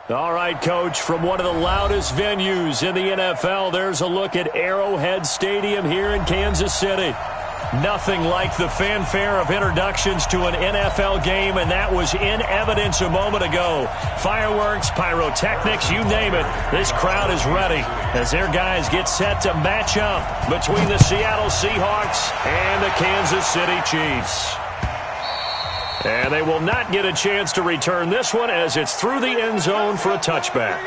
All right, Coach, from one of the loudest venues in the NFL, there's a look at Arrowhead Stadium here in Kansas City. Nothing like the fanfare of introductions to an NFL game, and that was in evidence a moment ago. Fireworks, pyrotechnics, you name it. This crowd is ready as their guys get set to match up between the Seattle Seahawks and the Kansas City Chiefs. And they will not get a chance to return this one as it's through the end zone for a touchback.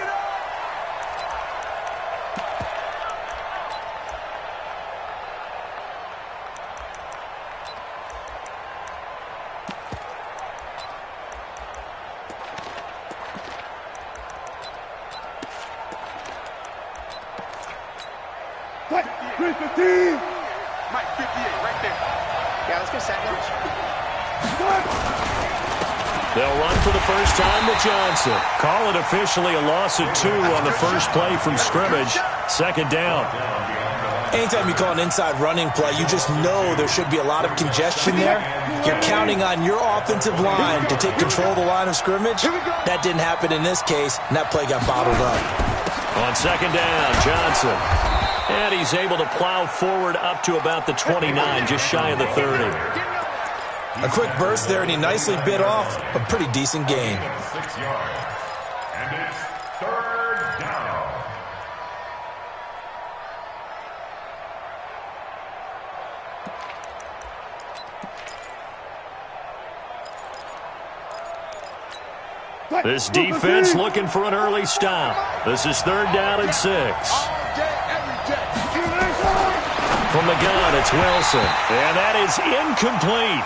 Mike 58 right there. Yeah, let's get set. They'll run for the first time to Johnson. Call it officially a loss of 2 on the first play from scrimmage. Second down. Anytime you call an inside running play, you just know there should be a lot of congestion there. You're counting on your offensive line to take control of the line of scrimmage. That didn't happen in this case, and that play got bottled up. On second down, Johnson. And he's able to plow forward up to about the 29, just shy of the 30. A quick burst there, and he nicely bit off a pretty decent gain. 6 yards. And it's third down. This defense looking for an early stop. This is third down and 6. From the gun, it's Wilson. And that is incomplete.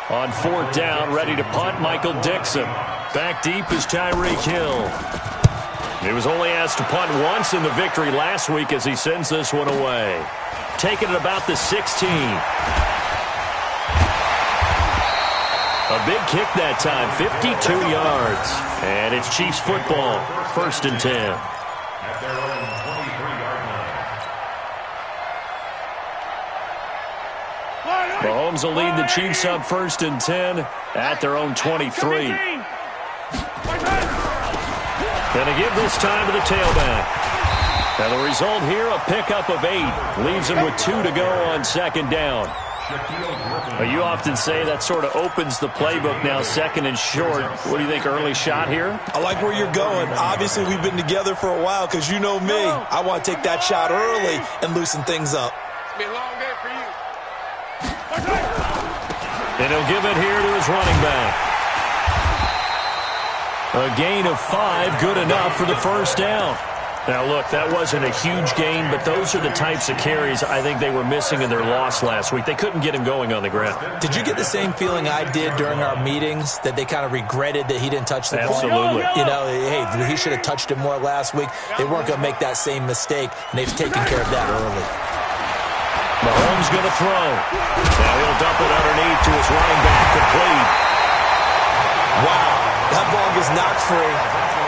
On fourth down, ready to punt, Michael Dixon. Back deep is Tyreek Hill. He was only asked to punt once in the victory last week as he sends this one away. Taking it about the 16. A big kick that time, 52 yards. And it's Chiefs football, first and 10. At their own 23-yard line. Mahomes will lead the Chiefs up first and 10 at their own 23. Gonna give this time to the tailback. And the result here, a pickup of 8. Leaves him with 2 to go on second down. You often say that sort of opens the playbook now, second and short. What do you think, early shot here? I like where you're going. Obviously, we've been together for a while because you know me. I want to take that shot early and loosen things up. It's been a long day for you. And he'll give it here to his running back. A gain of 5, good enough for the first down. Now, look, that wasn't a huge gain, but those are the types of carries I think they were missing in their loss last week. They couldn't get him going on the ground. Did you get the same feeling I did during our meetings, that they kind of regretted that he didn't touch the ball? Absolutely. You know, hey, he should have touched it more last week. They weren't going to make that same mistake, and they've taken care of that early. Mahomes going to throw. Now he'll dump it underneath to his running back, complete. Wow, that ball gets knocked free,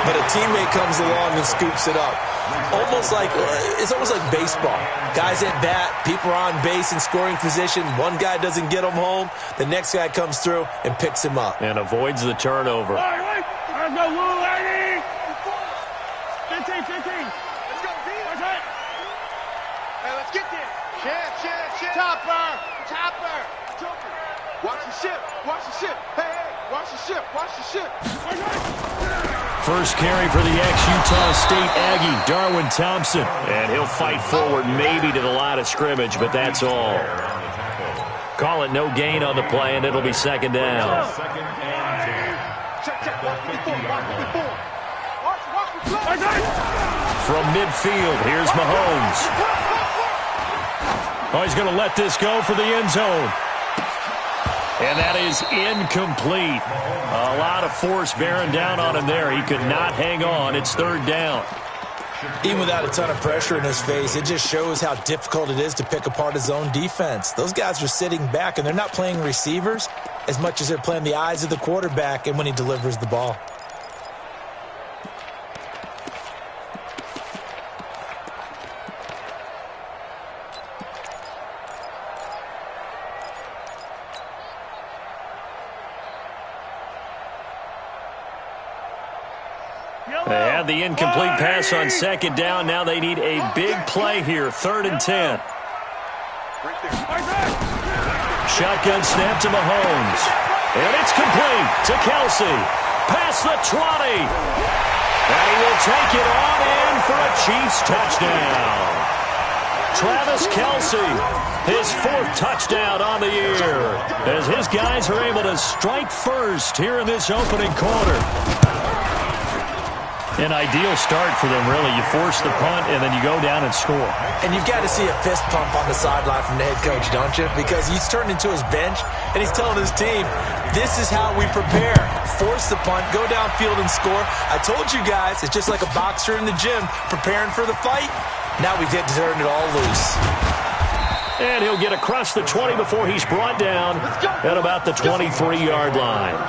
but a teammate comes along and scoops it up. It's almost like baseball. Guys at bat, people are on base in scoring position. One guy doesn't get him home. The next guy comes through and picks him up. And avoids the turnover. Let's go, Lou, lady! 15. Let's go, B. That's it. Hey, let's get there. Shit. Topper. Watch the ship. Hey, watch the ship. First carry for the ex-Utah State Aggie, Darwin Thompson. And he'll fight forward maybe to the line of scrimmage, but that's all. Call it no gain on the play, and it'll be second down. From midfield, here's Mahomes. Oh, he's going to let this go for the end zone. And that is incomplete. A lot of force bearing down on him there. He could not hang on. It's third down. Even without a ton of pressure in his face, it just shows how difficult it is to pick apart his own defense. Those guys are sitting back, and they're not playing receivers as much as they're playing the eyes of the quarterback and when he delivers the ball. They had the incomplete pass on second down. Now they need a big play here, 3rd and 10. Shotgun snap to Mahomes. And it's complete to Kelsey. Past the 20. And he will take it on in for a Chiefs touchdown. Travis Kelsey, his 4th touchdown on the year, as his guys are able to strike first here in this opening quarter. An ideal start for them, really. You force the punt, and then you go down and score. And you've got to see a fist pump on the sideline from the head coach, don't you? Because he's turned into his bench, and he's telling his team, this is how we prepare. Force the punt, go downfield and score. I told you guys, it's just like a boxer in the gym preparing for the fight. Now we get to turn it all loose. And he'll get across the 20 before he's brought down at about the 23-yard line.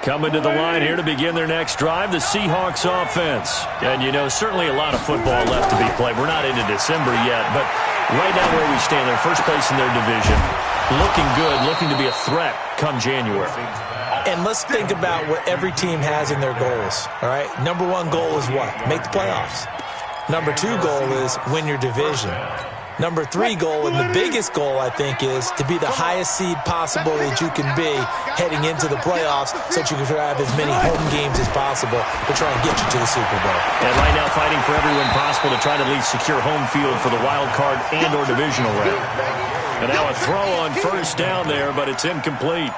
Coming to the line here to begin their next drive, the Seahawks offense. And, you know, certainly a lot of football left to be played. We're not into December yet, but right now where we stand, they're first place in their division. Looking good, looking to be a threat come January. And let's think about what every team has in their goals, all right? Number 1 goal is what? Make the playoffs. Number 2 goal is win your division. Number 3 goal, and the biggest goal, I think, is to be the highest seed possible that you can be heading into the playoffs so that you can have as many home games as possible to try and get you to the Super Bowl. And right now fighting for every win possible to try to at least secure home field for the wild card and or divisional round. And now a throw on first down there, but it's incomplete.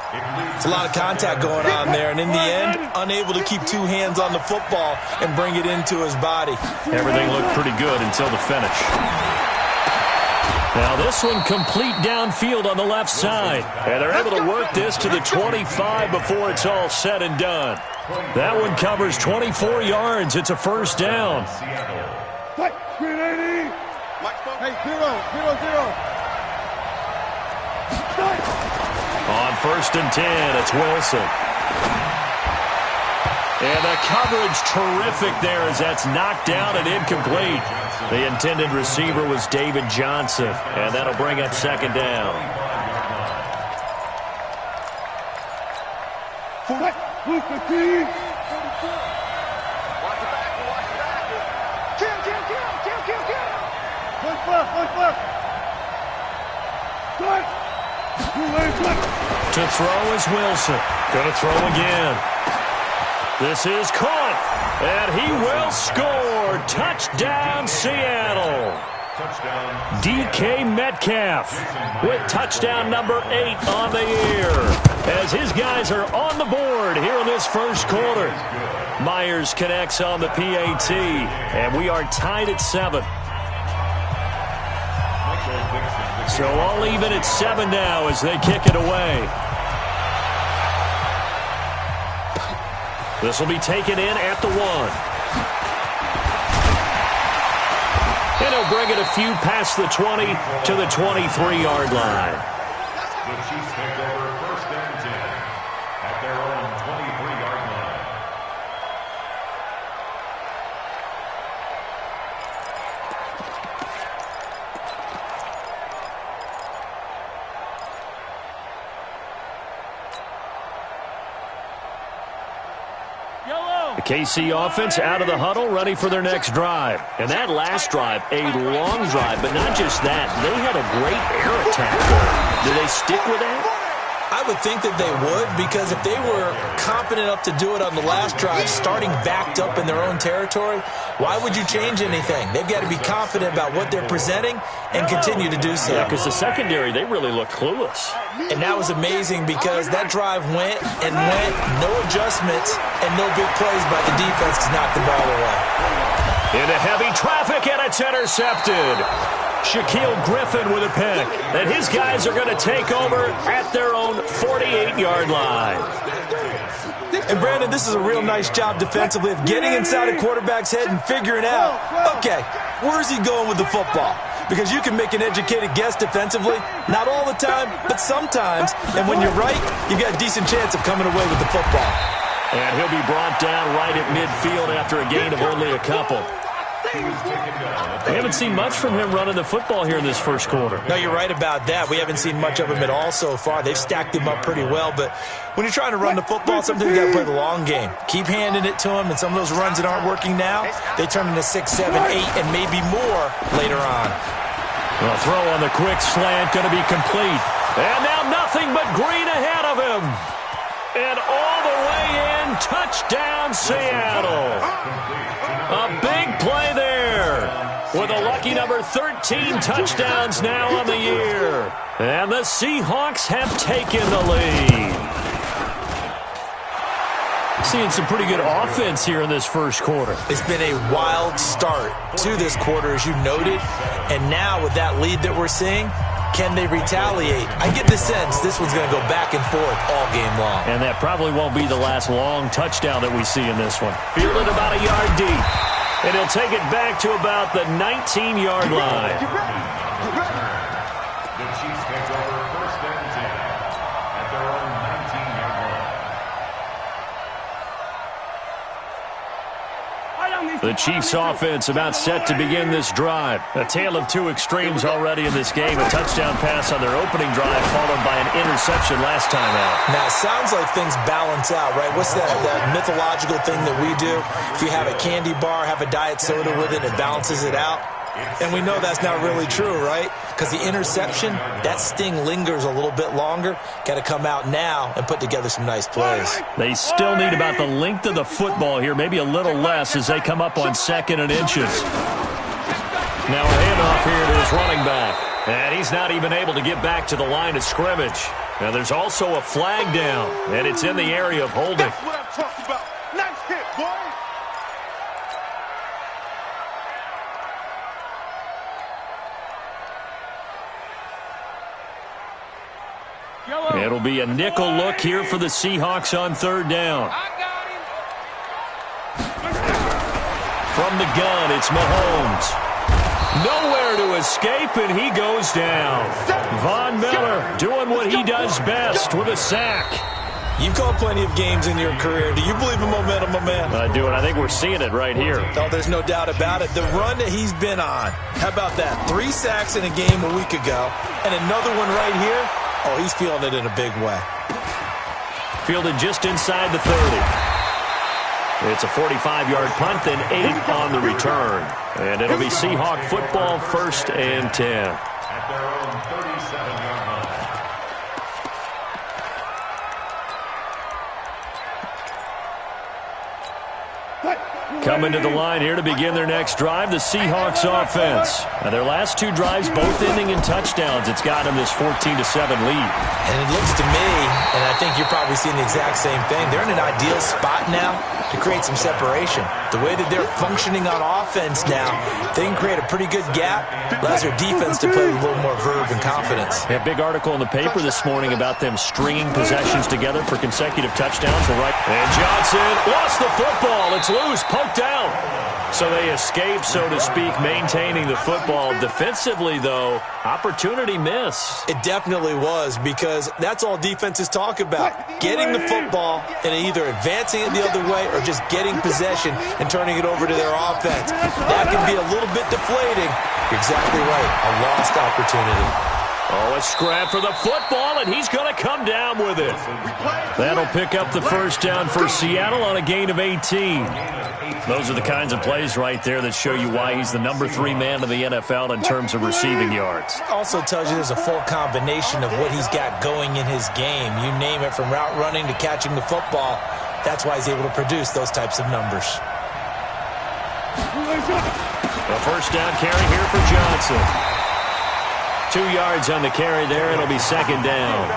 It's a lot of contact going on there, and in the end, unable to keep 2 hands on the football and bring it into his body. Everything looked pretty good until the finish. Now this one complete downfield on the left side. And they're able to work this to the 25 before it's all said and done. That one covers 24 yards. It's a first down. Hey, 0-0-0. On 1st and 10, it's Wilson. And the coverage terrific there as that's knocked down and incomplete. The intended receiver was David Johnson, and that'll bring up second down. To throw is Wilson. Going to throw again. This is caught, and he will score. Touchdown, Seattle. DK Metcalf with touchdown number 8 on the year as his guys are on the board here in this first quarter. Myers connects on the PAT, and we are tied at 7. So all even at 7 now as they kick it away. This will be taken in at the 1. And he'll bring it a few past the 20 to the 23-yard line. The Chiefs take over 1st and 10 at their own 23-yard line. The KC offense out of the huddle, ready for their next drive. And that last drive, a long drive, but not just that. They had a great air attack going. Do they stick with that? I would think that they would, because if they were confident enough to do it on the last drive, starting backed up in their own territory, why would you change anything? They've got to be confident about what they're presenting and continue to do so. Yeah, because the secondary, they really look clueless. And that was amazing because that drive went and went, no adjustments, and no big plays by the defense to knock the ball away. Into heavy traffic, and it's intercepted. Shaquille Griffin with a pick. And his guys are going to take over at their own 48-yard line. And, Brandon, this is a real nice job defensively of getting inside a quarterback's head and figuring out, okay, where's he going with the football? Because you can make an educated guess defensively, not all the time, but sometimes. And when you're right, you've got a decent chance of coming away with the football. And he'll be brought down right at midfield after a gain of only a couple. We haven't seen much from him running the football here in this first quarter. No, you're right about that. We haven't seen much of him at all so far. They've stacked him up pretty well, but when you're trying to run the football, sometimes you got to play the long game. Keep handing it to him, and some of those runs that aren't working now, they turn into 6, 7, 8, and maybe more later on. Well, throw on the quick slant, going to be complete. And now nothing but green ahead of him. And all the way in, touchdown Seattle. A big play there with a lucky number 13 touchdowns now on the year. And the Seahawks have taken the lead. Seeing some pretty good offense here in this first quarter. It's been a wild start to this quarter, as you noted. And now with that lead that we're seeing, can they retaliate? I get the sense this one's going to go back and forth all game long. And that probably won't be the last long touchdown that we see in this one. Fielded about a yard deep. And he'll take it back to about the 19-yard line. The Chiefs take over first and 10 at their own 19-yard line. The Chiefs offense about set to begin this drive. A tale of two extremes already in this game. A touchdown pass on their opening drive followed by an interception last time out. Now, it sounds like things balance out, right? What's that mythological thing that we do? If you have a candy bar, have a diet soda with it, it balances it out. And we know that's not really true, right? Because the interception, that sting lingers a little bit longer. Got to come out now and put together some nice plays. They still need about the length of the football here, maybe a little less as they come up on 2nd and inches. Now a handoff here to his running back. And he's not even able to get back to the line of scrimmage. Now there's also a flag down, and it's in the area of holding. That's what I'm talking about. Nice hit, boy. It'll be a nickel look here for the Seahawks on 3rd down. From the gun, it's Mahomes. Nowhere to escape, and he goes down. Von Miller doing what he does best with a sack. You've called plenty of games in your career. Do you believe in momentum, my man? I do, and I think we're seeing it right here. No, there's no doubt about it. The run that he's been on. How about that? 3 sacks in a game a week ago, and another one right here. Oh, he's feeling it in a big way. Fielded just inside the 30. It's a 45-yard punt, then 8 on the return. And it'll be Seahawk football, 1st and 10. At their own 37-yard line. Coming to the line here to begin their next drive, the Seahawks offense. Now their last 2 drives both ending in touchdowns. It's got them this 14-7 lead. And it looks to me, and I think you're probably seeing the exact same thing, they're in an ideal spot now to create some separation. The way that they're functioning on offense now, they can create a pretty good gap, allows their defense to play with a little more verve and confidence. A big article in the paper this morning about them stringing possessions together for consecutive touchdowns. And Johnson lost the football. It's loose, poked out. So they escape, so to speak, maintaining the football. Defensively, though, opportunity miss. It definitely was, because that's all defenses talk about. Getting the football and either advancing it the other way or just getting possession and turning it over to their offense. That can be a little bit deflating. You're exactly right. A lost opportunity. Oh, a scrap for the football, and he's going to come down with it. That'll pick up the 1st down for Seattle on a gain of 18. Those are the kinds of plays right there that show you why he's the number 3 man in the NFL in terms of receiving yards. Also tells you there's a full combination of what he's got going in his game. You name it, from route running to catching the football. That's why he's able to produce those types of numbers. The 1st down carry here for Johnson. 2 yards on the carry there. It'll be 2nd down.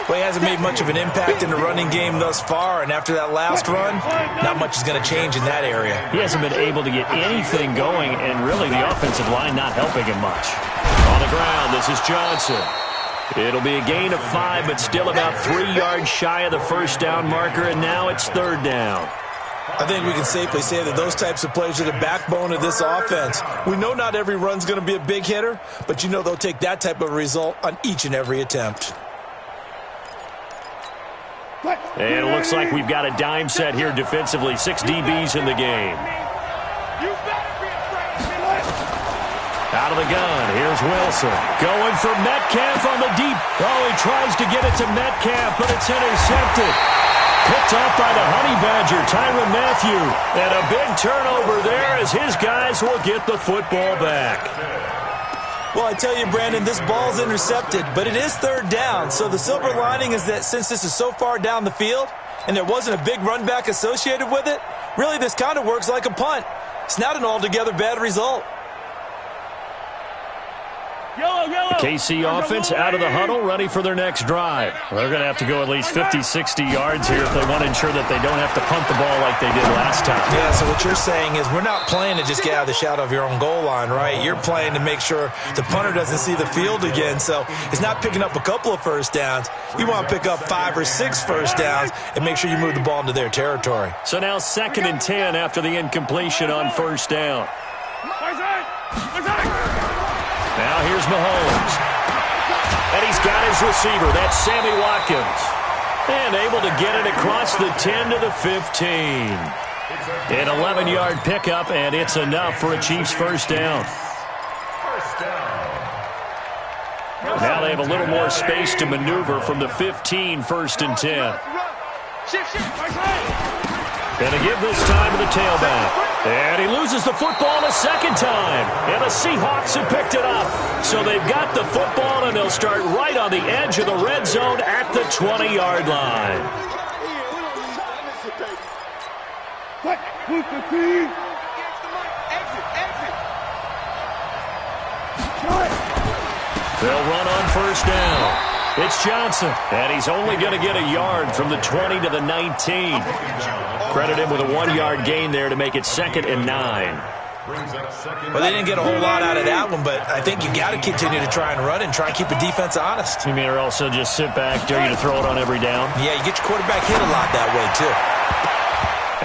Well, he hasn't made much of an impact in the running game thus far, and after that last run, not much is going to change in that area. He hasn't been able to get anything going, and really the offensive line not helping him much. On the ground, this is Johnson. It'll be a gain of 5, but still about 3 yards shy of the 1st down marker, and now it's 3rd down. I think we can safely say that those types of plays are the backbone of this offense. We know not every run's going to be a big hitter, but you know they'll take that type of result on each and every attempt. And it looks like we've got a dime set here defensively. 6 DBs in the game. You better be Out of the gun, here's Wilson. Going for Metcalf on the deep. Oh, he tries to get it to Metcalf, but it's intercepted. Picked off by the Honey Badger, Tyrann Mathieu. And a big turnover there as his guys will get the football back. Well, I tell you, Brandon, this ball's intercepted, but it is third down. So the silver lining is that since this is so far down the field and there wasn't a big run back associated with it, really this kind of works like a punt. It's not an altogether bad result. The KC offense out of the huddle, ready for their next drive. They're going to have to go at least 50, 60 yards here if they want to ensure that they don't have to punt the ball like they did last time. Yeah, so what you're saying is we're not playing to just get out of the shadow of your own goal line, right? You're playing to make sure the punter doesn't see the field again. So it's not picking up a couple of first downs. You want to pick up 5 or 6 first downs and make sure you move the ball into their territory. So now 2nd and 10 after the incompletion on first down. Now here's Mahomes. And he's got his receiver. That's Sammy Watkins. And able to get it across the 10 to the 15. An 11-yard pickup, and it's enough for a Chiefs first down. Now they have a little more space to maneuver from the 15, 1st and 10. Going to give this time to the tailback. And he loses the football a second time. And the Seahawks have picked it up. So they've got the football, and they'll start right on the edge of the red zone at the 20-yard line. They'll run on first down. It's Johnson, and he's only going to get a yard from the 20 to the 19. Credit him with a 1-yard gain there to make it 2nd and 9. Well, they didn't get a whole lot out of that one, but I think you got to continue to try and run and try and keep the defense honest. You mean or also just sit back, dare you to throw it on every down? Yeah, you get your quarterback hit a lot that way, too.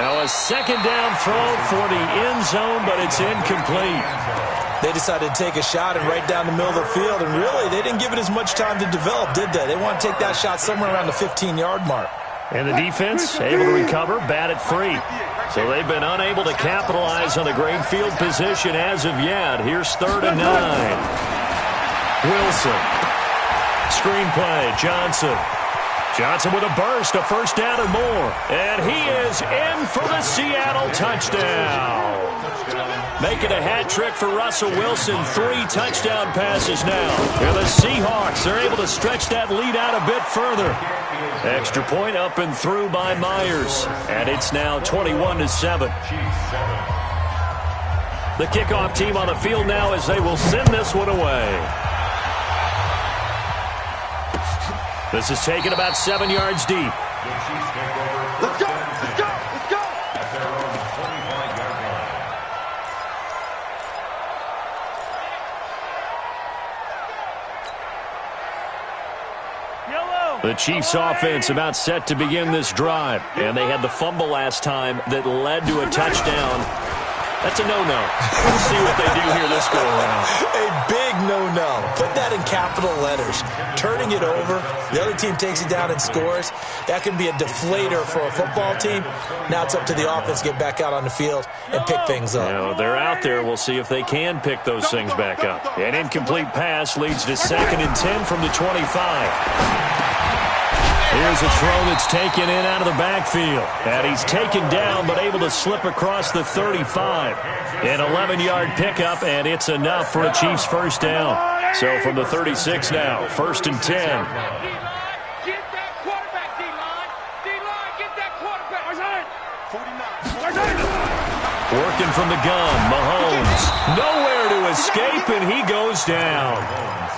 Now a 2nd down throw for the end zone, but it's incomplete. They decided to take a shot and right down the middle of the field, and really, they didn't give it as much time to develop, did they? They want to take that shot somewhere around the 15-yard mark. And the defense able to recover, bat it free. So they've been unable to capitalize on the great field position as of yet. Here's 3rd and 9. Wilson. Screenplay, Johnson. Johnson with a burst, a first down or more. And he is in for the Seattle touchdown. Making a hat trick for Russell Wilson. 3 touchdown passes now. And the Seahawks are able to stretch that lead out a bit further. Extra point up and through by Myers. And it's now 21-7. The kickoff team on the field now as they will send this one away. This is taken about 7 yards deep. Let's go! Let's go! Let's go! At their own 25-yard line. The Chiefs offense about set to begin this drive. And they had the fumble last time that led to a touchdown. That's a no-no. Let's see what they do here this go-around. A big no-no. Put that in capital letters. Turning it over, the other team takes it down and scores. That can be a deflator for a football team. Now it's up to the offense to get back out on the field and pick things up. Now, they're out there. We'll see if they can pick those things back up. An incomplete pass leads to 2nd and 10 from the 25. Here's a throw that's taken in out of the backfield. And he's taken down but able to slip across the 35. An 11-yard pickup, and it's enough for a Chiefs first down. So from the 36 now, 1st and 10. Get that quarterback, D-line. D-line, get that quarterback. 49. Working from the gun, Mahomes. Nowhere to escape, and he goes down.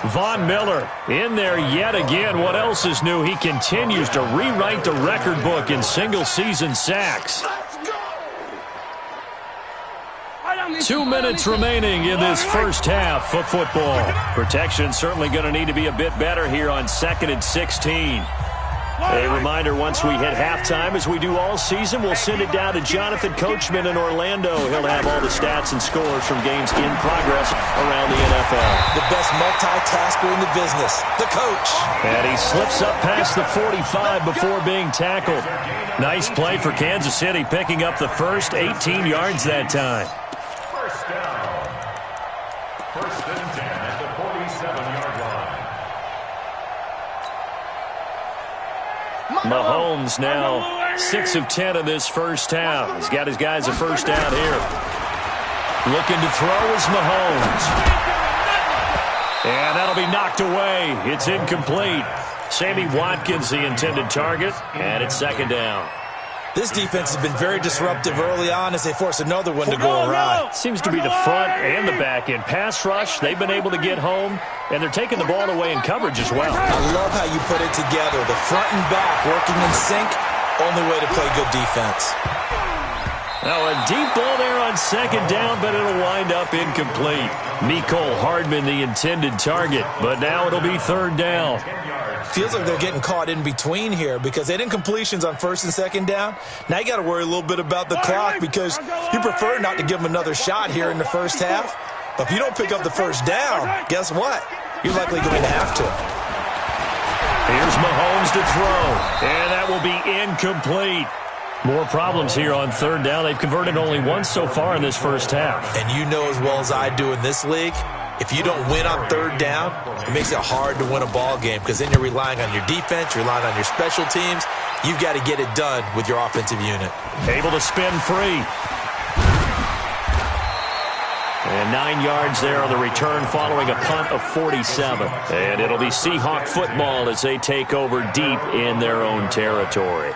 Von Miller in there yet again. What else is new? He continues to rewrite the record book in single-season sacks. 2 minutes remaining in this first half of football. Protection certainly going to need to be a bit better here on 2nd and 16. A reminder, once we hit halftime, as we do all season, we'll send it down to Jonathan Coachman in Orlando. He'll have all the stats and scores from games in progress around the NFL. The best multitasker in the business, the coach. And he slips up past the 45 before being tackled. Nice play for Kansas City, picking up the first 18 yards that time. First down. First Mahomes now 6 of 10 in this first half. He's got his guys a first down here. Looking to throw is Mahomes. And that'll be knocked away. It's incomplete. Sammy Watkins, the intended target, and it's second down. This defense has been very disruptive early on as they force another one to go awry. Seems to be the front and the back end. Pass rush, they've been able to get home, and they're taking the ball away in coverage as well. I love how you put it together. The front and back working in sync, only way to play good defense. Now a deep ball there on second down, but it'll wind up incomplete. Mecole Hardman, the intended target, but now it'll be third down. Feels like they're getting caught in between here because they didn't completions on first and second down. Now you got to worry a little bit about the clock because you prefer not to give them another shot here in the first half. But if you don't pick up the first down, guess what? You're likely going to have to. Here's Mahomes to throw, and that will be incomplete. More problems here on third down. They've converted only once so far in this first half. And you know as well as I do in this league, if you don't win on third down, it makes it hard to win a ball game because then you're relying on your defense, you're relying on your special teams. You've got to get it done with your offensive unit. Able to spin free. And 9 yards there on the return following a punt of 47. And it'll be Seahawk football as they take over deep in their own territory.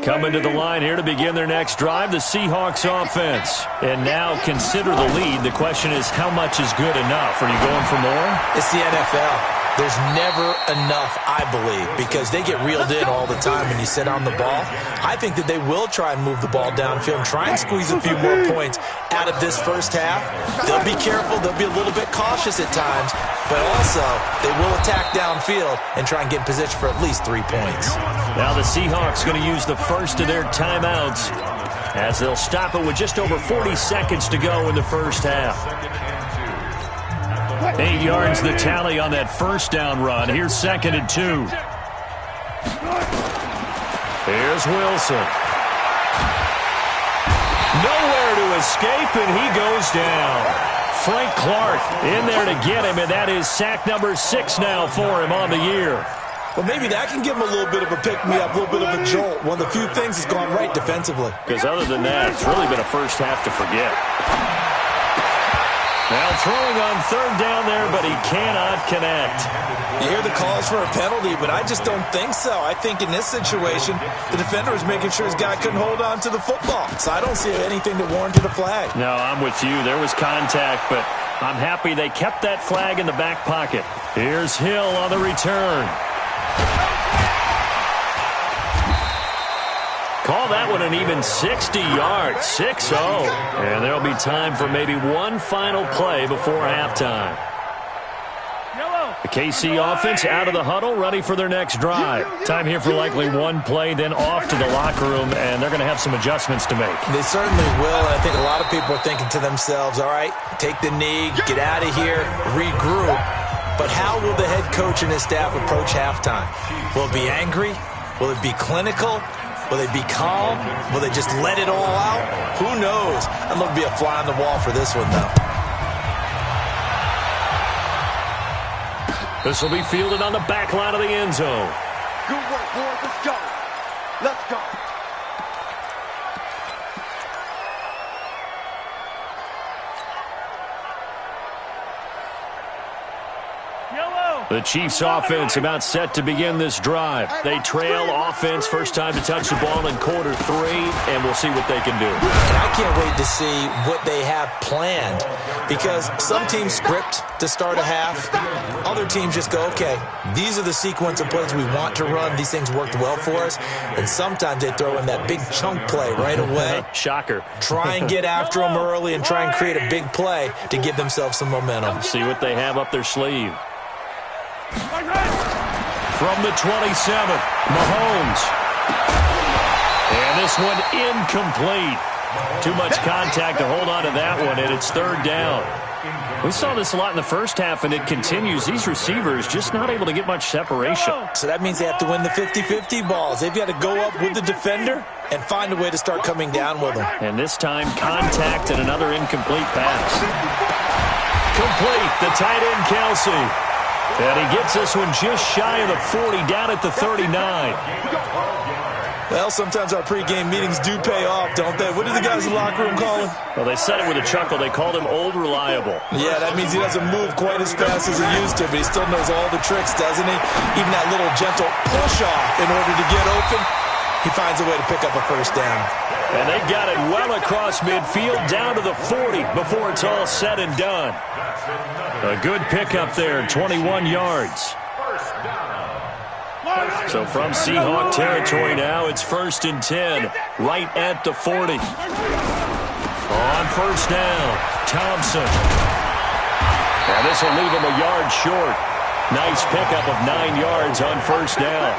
Coming to the line here to begin their next drive, the Seahawks offense. And now consider the lead. The question is, how much is good enough? Are you going for more? It's the NFL. There's never enough, I believe, because they get reeled in all the time when you sit on the ball. I think that they will try and move the ball downfield and try and squeeze a few more points out of this first half. They'll be careful. They'll be a little bit cautious at times, but also they will attack downfield and try and get in position for at least 3 points. Now the Seahawks going to use the first of their timeouts as they'll stop it with just over 40 seconds to go in the first half. 8 yards the tally on that first down run. Here's second and 2. Here's Wilson. Nowhere to escape, and he goes down. Frank Clark in there to get him, and that is sack number 6 now for him on the year. Well, maybe that can give him a little bit of a pick-me-up, a little bit of a jolt. One of the few things that's gone right defensively. Because other than that, it's really been a first half to forget. Now throwing on third down there, but he cannot connect. You hear the calls for a penalty, but I just don't think so. I think in this situation, the defender was making sure his guy couldn't hold on to the football. So I don't see anything that warranted a flag. No, I'm with you. There was contact, but I'm happy they kept that flag in the back pocket. Here's Hill on the return. Call that one an even 60 yards, 6-0. And there'll be time for maybe one final play before halftime. The KC offense out of the huddle, ready for their next drive. Time here for likely one play, then off to the locker room, and they're going to have some adjustments to make. They certainly will, and I think a lot of people are thinking to themselves, all right, take the knee, get out of here, regroup. But how will the head coach and his staff approach halftime? Will it be angry? Will it be clinical? Will they be calm? Will they just let it all out? Who knows? I'd love to be a fly on the wall for this one, though. This will be fielded on the back line of the end zone. Good work, boys. Let's go. Let's go. The Chiefs offense about set to begin this drive. They trail offense, first time to touch the ball in quarter 3, and we'll see what they can do. And I can't wait to see what they have planned because some teams script to start a half. Other teams just go, okay, these are the sequence of plays we want to run. These things worked well for us. And sometimes they throw in that big chunk play right away. Shocker. Try and get after them early and try and create a big play to give themselves some momentum. See what they have up their sleeve. From the 27, Mahomes. And this one incomplete. Too much contact to hold on to that one, and it's third down. We saw this a lot in the first half, and it continues. These receivers just not able to get much separation. So that means they have to win the 50-50 balls. They've got to go up with the defender and find a way to start coming down with them. And this time, contact and another incomplete pass. Complete, the tight end, Kelsey. And he gets this one just shy of the 40, down at the 39. Well, sometimes our pregame meetings do pay off, don't they? What do the guys in the locker room call him? Well, they said it with a chuckle. They called him Old Reliable. Yeah, that means he doesn't move quite as fast as he used to, but he still knows all the tricks, doesn't he? Even that little gentle push-off in order to get open, he finds a way to pick up a first down. And they've got it well across midfield, down to the 40 before it's all said and done. A good pickup there, 21 yards. So from Seahawk territory now, it's 1st and 10, right at the 40. On first down, Thompson. And this will leave him a yard short. Nice pickup of 9 yards on first down.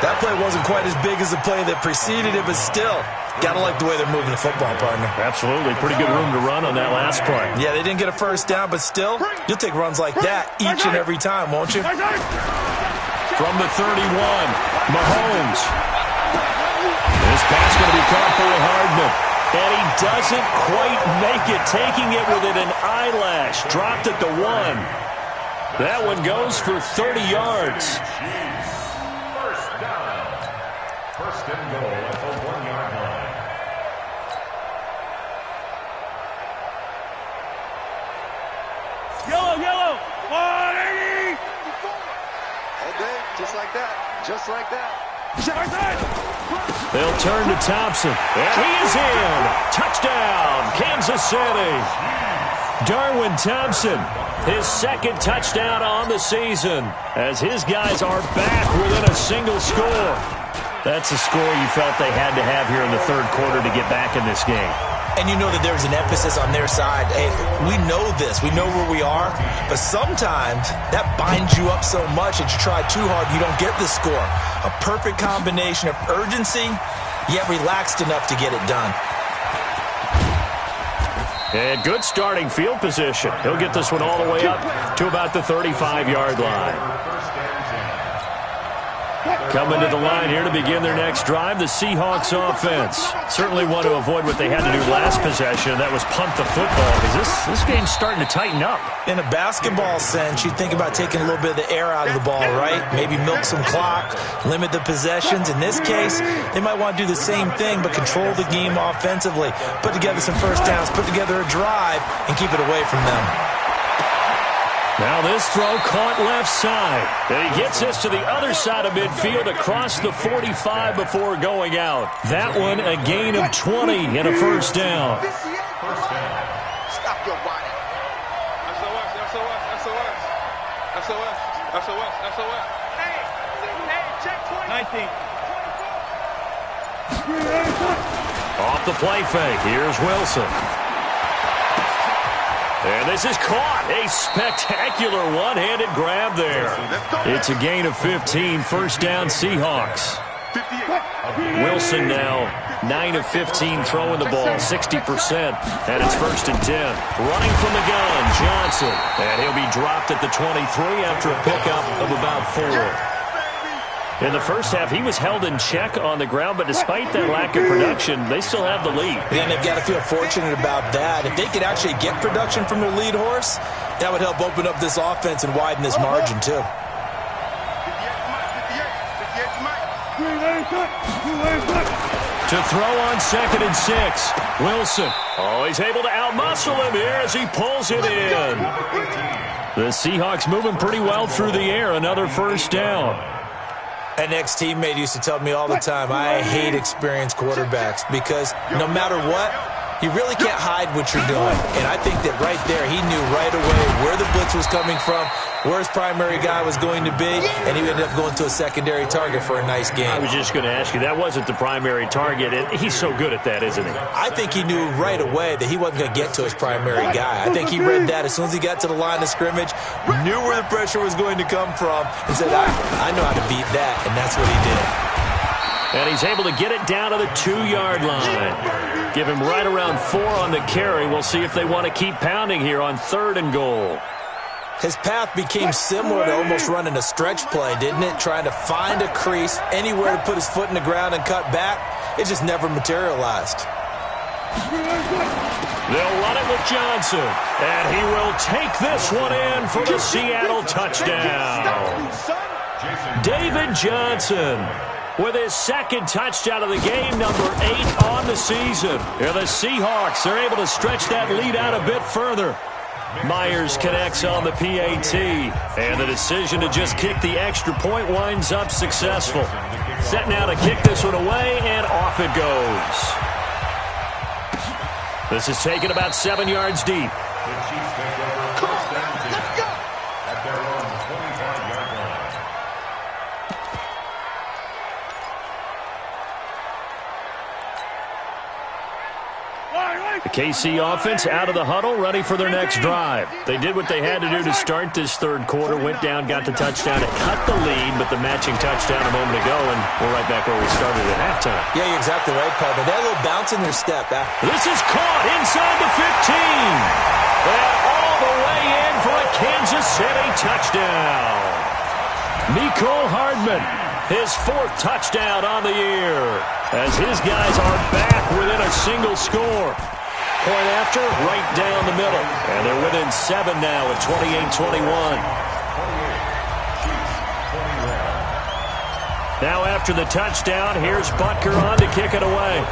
That play wasn't quite as big as the play that preceded it, but still, gotta like the way they're moving the football, partner. Absolutely. Pretty good room to run on that last play. Yeah, they didn't get a first down, but still, you'll take runs like that each and every time, won't you? From the 31, Mahomes. This pass going to be caught by Hardman. And he doesn't quite make it, taking it within an eyelash. Dropped at the 1. That one goes for 30 yards. First down. First and goal at the 1-yard line. Yellow. 180. Okay, just like that. Just like that. They'll turn to Thompson. And he is in. Touchdown, Kansas City. Darwin Thompson, his second touchdown on the season, as his guys are back within a single score. That's a score you felt they had to have here in the third quarter to get back in this game. And you know that there's an emphasis on their side. Hey, we know this. We know where we are. But sometimes that binds you up so much that you try too hard, you don't get the score. A perfect combination of urgency, yet relaxed enough to get it done. And good starting field position. He'll get this one all the way up to about the 35-yard line. Coming to the line here to begin their next drive, the Seahawks offense. Certainly want to avoid what they had to do last possession, that was punt the football, because this game's starting to tighten up. In a basketball sense, you think about taking a little bit of the air out of the ball, right? Maybe milk some clock, limit the possessions. In this case, they might want to do the same thing, but control the game offensively. Put together some first downs, put together a drive, and keep it away from them. Now this throw caught left side. And he gets this to the other side of midfield across the 45 before going out. That one a gain of 20 and a first down. Stop your body. SOS. Hey, check 20. 19. Off the play fake. Here's Wilson. And this is caught. A spectacular one-handed grab there. It's a gain of 15. First down, Seahawks. Wilson now 9 of 15 throwing the ball, 60%. And it's 1st and 10. Running from the gun, Johnson. And he'll be dropped at the 23 after a pickup of about 4. In the first half, he was held in check on the ground, but despite that lack of production, they still have the lead. And they've got to feel fortunate about that. If they could actually get production from their lead horse, that would help open up this offense and widen this margin, too. To throw on 2nd and 6, Wilson. Oh, he's able to outmuscle him here as he pulls it in. The Seahawks moving pretty well through the air. Another first down. An ex-teammate used to tell me all the time, I hate experienced quarterbacks because no matter what, you really can't hide what you're doing. And I think that right there, he knew right away where the blitz was coming from, where his primary guy was going to be, and he ended up going to a secondary target for a nice game. I was just going to ask you, that wasn't the primary target. He's so good at that, isn't he? I think he knew right away that he wasn't going to get to his primary guy. I think he read that as soon as he got to the line of scrimmage, knew where the pressure was going to come from, and said, I know how to beat that, and that's what he did. And he's able to get it down to the 2-yard line. Give him right around 4 on the carry. We'll see if they want to keep pounding here on 3rd and goal. His path became similar to almost running a stretch play, didn't it? Trying to find a crease, anywhere to put his foot in the ground and cut back. It just never materialized. They'll run it with Johnson. And he will take this one in for the Seattle touchdown. David Johnson with his second touchdown of the game, number 8 on the season. Here the Seahawks are able to stretch that lead out a bit further. Myers connects on the PAT, and the decision to just kick the extra point winds up successful. Set now to kick this one away, and off it goes. This is taken about 7 yards deep. Come on, let's go. At their own 25-yard line. The KC offense out of the huddle, ready for their next drive. They did what they had to do to start this third quarter, went down, got the touchdown to cut the lead, but the matching touchdown a moment ago, and we're right back where we started at halftime. Yeah, you're exactly right, Paul. But that little bounce in their step. This is caught inside the 15. And all the way in for a Kansas City touchdown. Mecole Hardman, his 4th touchdown on the year, as his guys are back within a single score. Point after, right down the middle. And they're within 7 now at 28-21. Now after the touchdown, here's Butker on to kick it away.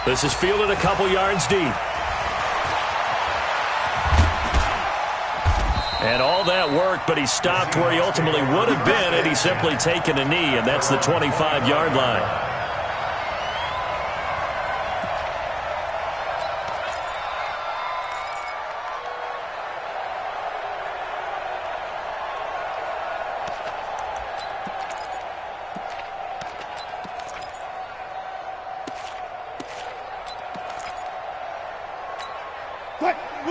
This is fielded a couple yards deep. And all that worked, but he stopped where he ultimately would have been had he simply taken a knee, and that's the 25-yard line.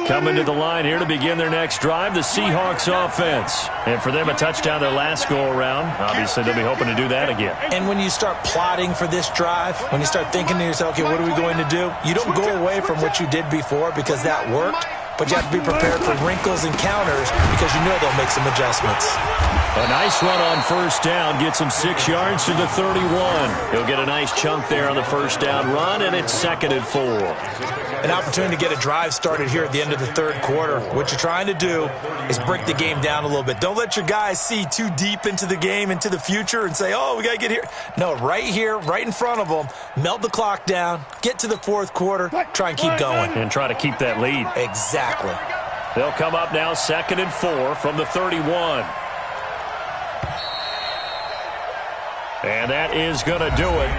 Coming to the line here to begin their next drive, the Seahawks offense. And for them, a touchdown their last go-around. Obviously, they'll be hoping to do that again. And when you start plotting for this drive, when you start thinking to yourself, okay, what are we going to do? You don't go away from what you did before because that worked, but you have to be prepared for wrinkles and counters because you know they'll make some adjustments. A nice run on first down gets him 6 yards to the 31. He'll get a nice chunk there on the first down run, and it's 2nd and 4. An opportunity to get a drive started here at the end of the third quarter. What you're trying to do is break the game down a little bit. Don't let your guys see too deep into the game, into the future, and say, oh, we got to get here. No, right here, right in front of them, melt the clock down, get to the fourth quarter, try and keep going. And try to keep that lead. Exactly. They'll come up now 2nd and 4 from the 31. And that is going to do it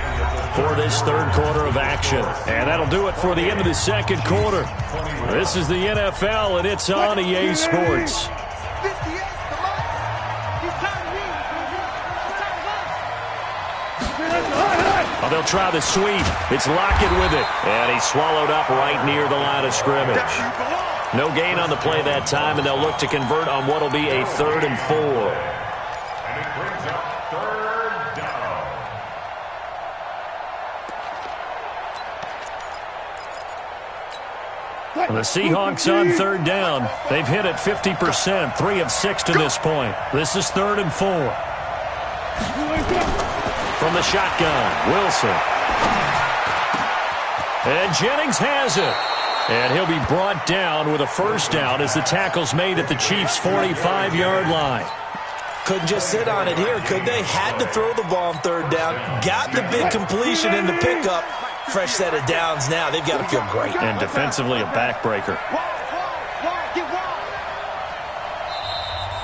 for this third quarter of action. And that'll do it for the end of the second quarter. This is the NFL, and it's on EA Sports. Oh, they'll try the sweep. It's Lockett with it. And he's swallowed up right near the line of scrimmage. No gain on the play that time, and they'll look to convert on what will be a 3rd and 4. And it brings up 3rd down. The Seahawks on 3rd down. They've hit it 50%, 3 of 6 to this point. This is 3rd and 4. From the shotgun, Wilson. And Jennings has it. And he'll be brought down with a first down as the tackle's made at the Chiefs' 45-yard line. Couldn't just sit on it here, could they? Had to throw the ball on 3rd down. Got the big completion in the pickup. Fresh set of downs now. They've got to feel great. And defensively, a backbreaker.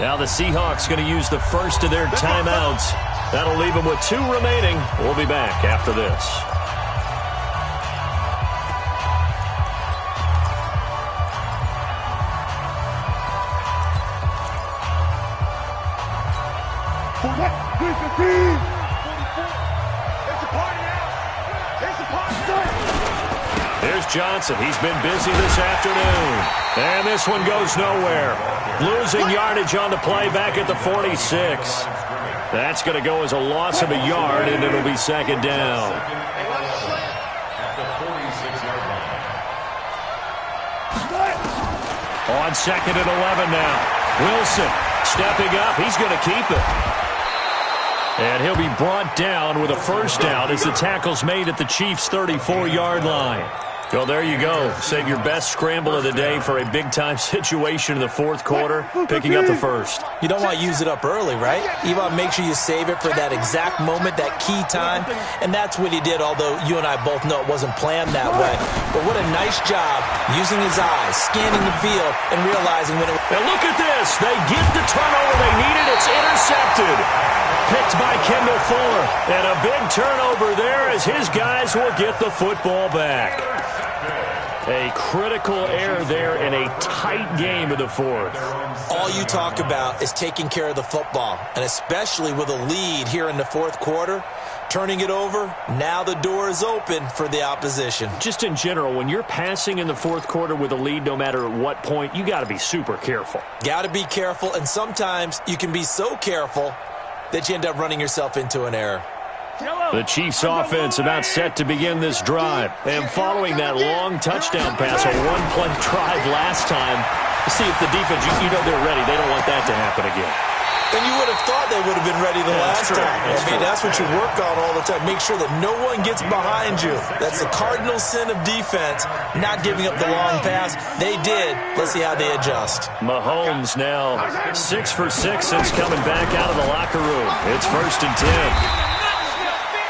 Now the Seahawks going to use the first of their timeouts. That'll leave them with 2 remaining. We'll be back after this. Here's Johnson. He's been busy this afternoon. And this one goes nowhere. Losing yardage on the play back at the 46. That's going to go as a loss of a yard, and it'll be 2nd down. On 2nd and 11 now. Wilson stepping up. He's going to keep it. And he'll be brought down with a first down as the tackle's made at the Chiefs' 34-yard line. Well, there you go. Save your best scramble of the day for a big-time situation in the fourth quarter, picking up the first. You don't want to use it up early, right? You want to make sure you save it for that exact moment, that key time, and that's what he did, although you and I both know it wasn't planned that way. But what a nice job using his eyes, scanning the field, and realizing when it... And look at this. They get the turnover they needed. It's intercepted. Picked by Kendall Fuller. And a big turnover there as his guys will get the football back. A critical error there in a tight game of the fourth. All you talk about is taking care of the football, and especially with a lead here in the fourth quarter, turning it over, now the door is open for the opposition. Just in general, when you're passing in the fourth quarter with a lead, no matter at what point, you got to be super careful. Got to be careful, and sometimes you can be so careful that you end up running yourself into an error. The Chiefs offense about set to begin this drive. And following that long touchdown pass, a one-play drive last time, see if the defense, you know they're ready. They don't want that to happen again. And you would have thought they would have been ready the last time. That's what you work on all the time. Make sure that no one gets behind you. That's the cardinal sin of defense, not giving up the long pass. They did. Let's see how they adjust. Mahomes now 6 for 6 since coming back out of the locker room. It's 1st and 10.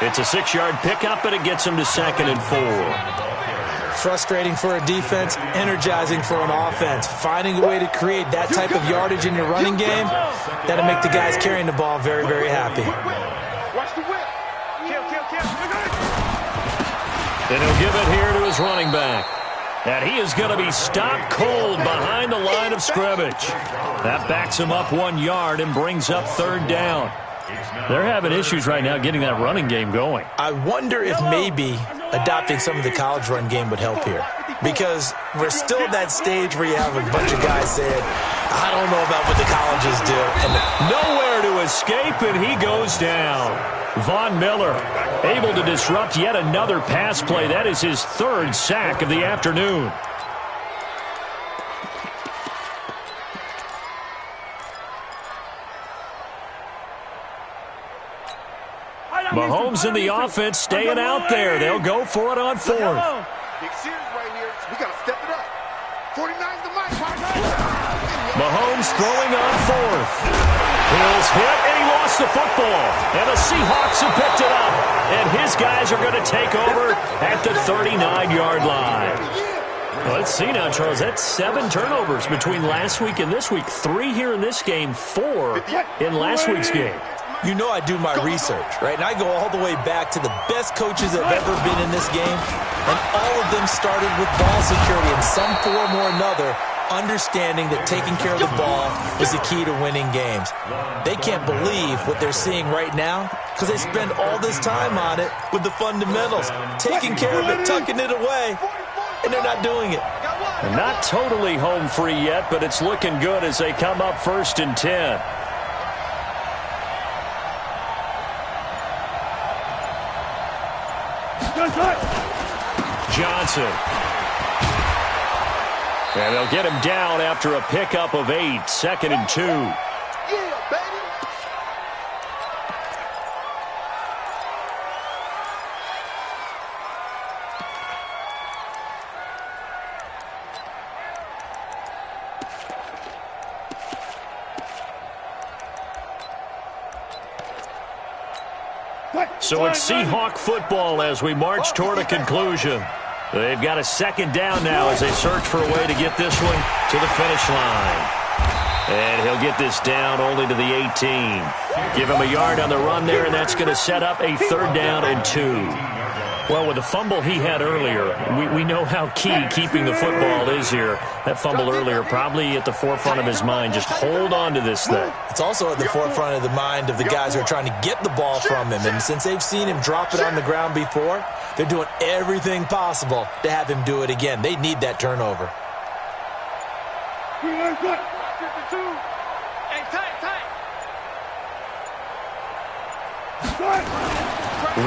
It's a 6-yard pickup, and it gets him to 2nd and 4. Frustrating for a defense, energizing for an offense. Finding a way to create that type of yardage in your running game, that'll make the guys carrying the ball very, very happy. Watch the whip. Kill. Then he'll give it here to his running back. And he is going to be stopped cold behind the line of scrimmage. That backs him up 1 yard and brings up 3rd down. They're having issues right now getting that running game going. I wonder if maybe adopting some of the college run game would help here. Because we're still at that stage where you have a bunch of guys saying, I don't know about what the colleges do. And nowhere to escape, and he goes down. Von Miller able to disrupt yet another pass play. That is his 3rd sack of the afternoon. Mahomes in the offense staying out there. They'll go for it on 4th. Big series right here. We got to step it up. 49's the mic. Mahomes throwing on 4th. Hill's hit, and he lost the football. And the Seahawks have picked it up. And his guys are going to take over at the 39-yard line. Well, let's see now, Charles. That's 7 turnovers between last week and this week. 3 here in this game, 4 in last week's game. You know I do my research, right? And I go all the way back to the best coaches that have ever been in this game. And all of them started with ball security in some form or another, understanding that taking care of the ball was the key to winning games. They can't believe what they're seeing right now because they spend all this time on it with the fundamentals, taking care of it, tucking it away, and they're not doing it. Not totally home free yet, but it's looking good as they come up 1st and 10. Johnson. And they'll get him down after a pickup of 8. 2nd and 2. Yeah, baby. So it's Seahawk football as we march toward a conclusion. They've got a 2nd down now as they search for a way to get this one to the finish line. And he'll get this down only to the 18. Give him a yard on the run there, and that's going to set up a 3rd down and 2. Well, with the fumble he had earlier, we know how key keeping the football is here. That fumble earlier probably at the forefront of his mind. Just hold on to this thing. It's also at the forefront of the mind of the guys who are trying to get the ball from him. And since they've seen him drop it on the ground before, they're doing everything possible to have him do it again. They need that turnover.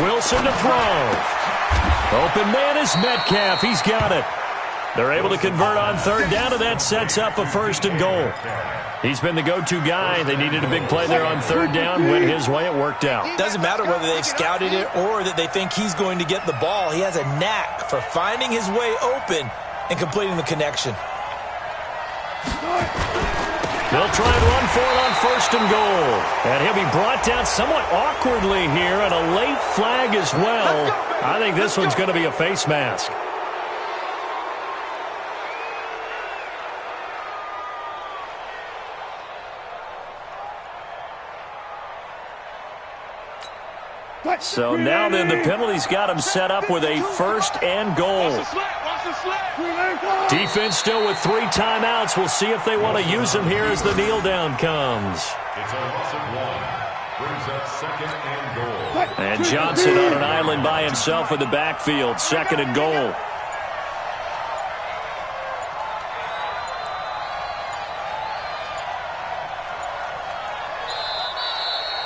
Wilson to throw. Open man is Metcalf. He's got it. They're able to convert on third down, and that sets up a first and goal. He's been the go-to guy. They needed a big play there on third down. Went his way. It worked out. Doesn't matter whether they've scouted it or that they think he's going to get the ball. He has a knack for finding his way open and completing the connection. They'll try and run for it on first and goal. And he'll be brought down somewhat awkwardly here, and a late flag as well. I think this one's going to be a face mask. So now then the penalty's got him set up with a first and goal. Defense still with 3 timeouts. We'll see if they want to use them here as the kneel down comes. It's a loss of 1. Brings up second and goal. And Johnson on an island by himself in the backfield. Second and goal.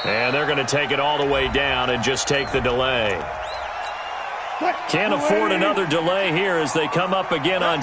And they're going to take it all the way down and just take the delay. Can't afford another delay here as they come up again on